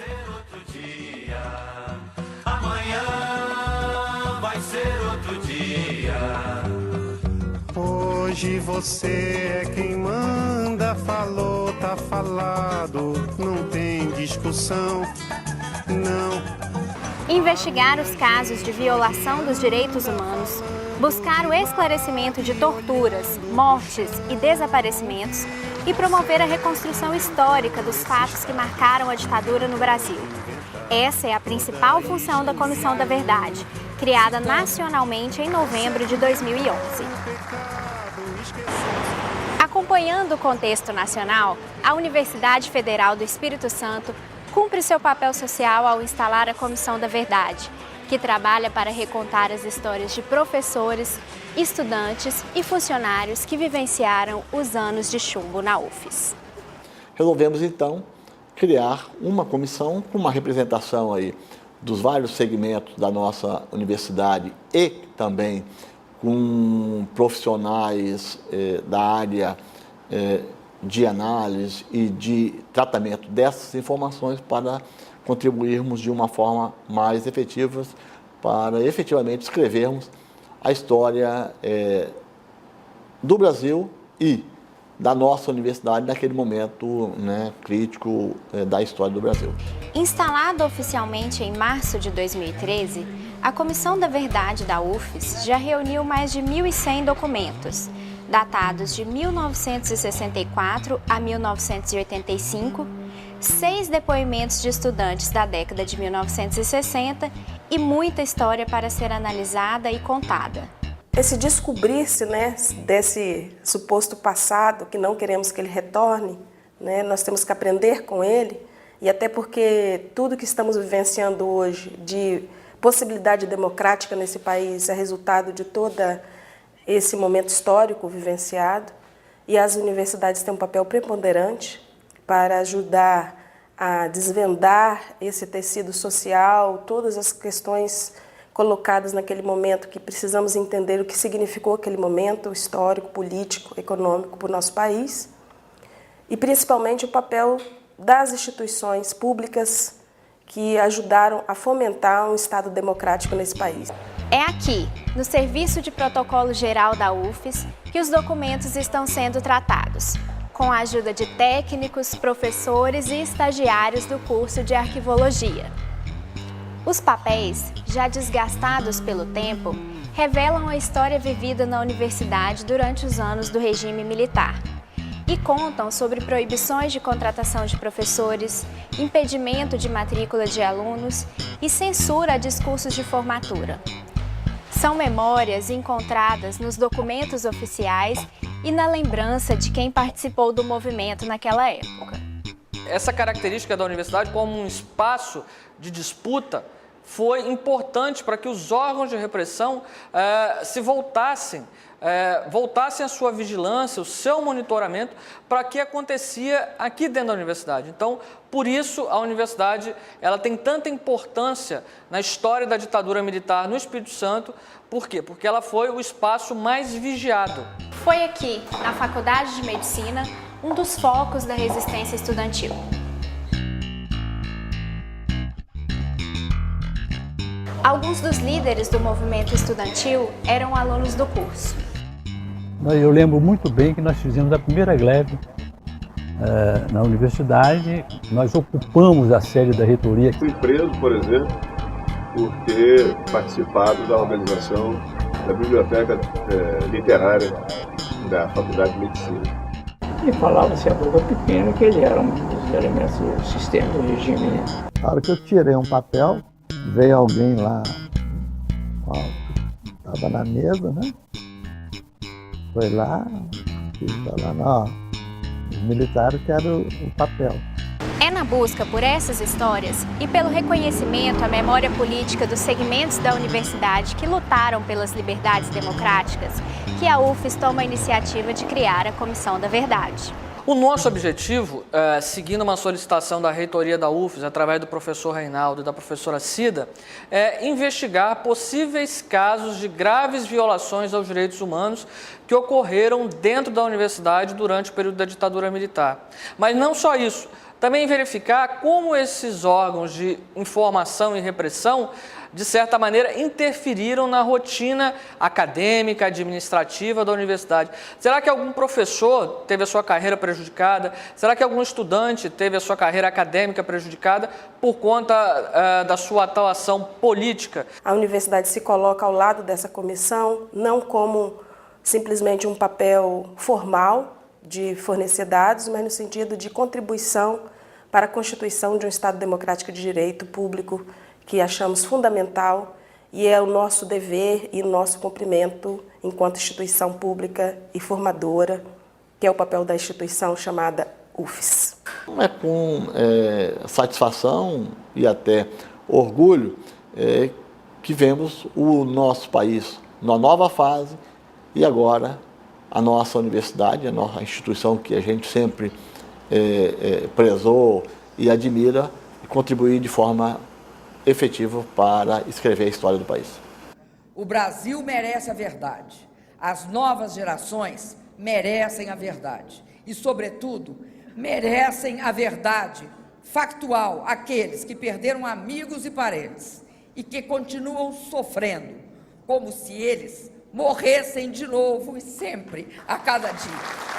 ser outro dia. Amanhã vai ser outro dia. Hoje você é quem manda, falou, tá falado, não tem discussão, não. Investigar os casos de violação dos direitos humanos, buscar o esclarecimento de torturas, mortes e desaparecimentos e promover a reconstrução histórica dos fatos que marcaram a ditadura no Brasil. Essa é a principal função da Comissão da Verdade, criada nacionalmente em novembro de 2011. Acompanhando o contexto nacional, a Universidade Federal do Espírito Santo cumpre seu papel social ao instalar a Comissão da Verdade, que trabalha para recontar as histórias de professores, estudantes e funcionários que vivenciaram os anos de chumbo na UFES. Resolvemos, então, criar uma comissão com uma representação aí dos vários segmentos da nossa universidade e também com profissionais da área de análise e de tratamento dessas informações para contribuirmos de uma forma mais efetiva para efetivamente escrevermos a história do Brasil e da nossa universidade naquele momento, né, crítico da história do Brasil. Instalada oficialmente em março de 2013, a Comissão da Verdade da UFES já reuniu mais de 1.100 documentos, datados de 1964 a 1985, 6 depoimentos de estudantes da década de 1960 e muita história para ser analisada e contada. Esse descobrir-se, né, desse suposto passado, que não queremos que ele retorne, né, nós temos que aprender com ele, e até porque tudo que estamos vivenciando hoje de possibilidade democrática nesse país é resultado de toda esse momento histórico vivenciado, e as universidades têm um papel preponderante para ajudar a desvendar esse tecido social, todas as questões colocadas naquele momento que precisamos entender o que significou aquele momento histórico, político, econômico para o nosso país, e principalmente o papel das instituições públicas que ajudaram a fomentar um Estado democrático nesse país. É aqui, no Serviço de Protocolo Geral da UFES, que os documentos estão sendo tratados, com a ajuda de técnicos, professores e estagiários do curso de Arquivologia. Os papéis, já desgastados pelo tempo, revelam a história vivida na universidade durante os anos do regime militar e contam sobre proibições de contratação de professores, impedimento de matrícula de alunos e censura a discursos de formatura. São memórias encontradas nos documentos oficiais e na lembrança de quem participou do movimento naquela época. Essa característica da universidade como um espaço de disputa foi importante para que os órgãos de repressão se voltassem a sua vigilância, o seu monitoramento para o que acontecia aqui dentro da universidade. Então, por isso, a universidade ela tem tanta importância na história da ditadura militar no Espírito Santo. Por quê? Porque ela foi o espaço mais vigiado. Foi aqui, na Faculdade de Medicina, um dos focos da resistência estudantil. Alguns dos líderes do movimento estudantil eram alunos do curso. Eu lembro muito bem que nós fizemos a primeira greve na universidade. Nós ocupamos a sede da reitoria. Fui preso, por exemplo, por ter participado da organização da biblioteca literária da Faculdade de Medicina. E falava-se a boca pequena que ele era um dos elementos do sistema do regime. Na hora que eu tirei um papel, veio alguém lá, estava na mesa, né? Foi lá e falando, ó, os militares querem o papel. É na busca por essas histórias e pelo reconhecimento à memória política dos segmentos da universidade que lutaram pelas liberdades democráticas que a UFES toma a iniciativa de criar a Comissão da Verdade. O nosso objetivo, seguindo uma solicitação da reitoria da UFES, através do professor Reinaldo e da professora Cida, é investigar possíveis casos de graves violações aos direitos humanos que ocorreram dentro da universidade durante o período da ditadura militar. Mas não só isso, também verificar como esses órgãos de informação e repressão, de certa maneira, interferiram na rotina acadêmica, administrativa da universidade. Será que algum professor teve a sua carreira prejudicada? Será que algum estudante teve a sua carreira acadêmica prejudicada por conta da sua atuação política? A universidade se coloca ao lado dessa comissão, não como simplesmente um papel formal de fornecer dados, mas no sentido de contribuição para a constituição de um Estado democrático de direito público, que achamos fundamental e é o nosso dever e o nosso cumprimento enquanto instituição pública e formadora, que é o papel da instituição chamada UFES. É com satisfação e até orgulho que vemos o nosso país numa nova fase e agora a nossa universidade, a nossa instituição que a gente sempre prezou e admira, e contribuir de forma efetivo para escrever a história do país. O Brasil merece a verdade. As novas gerações merecem a verdade. E, sobretudo, merecem a verdade factual aqueles que perderam amigos e parentes e que continuam sofrendo, como se eles morressem de novo e sempre, a cada dia.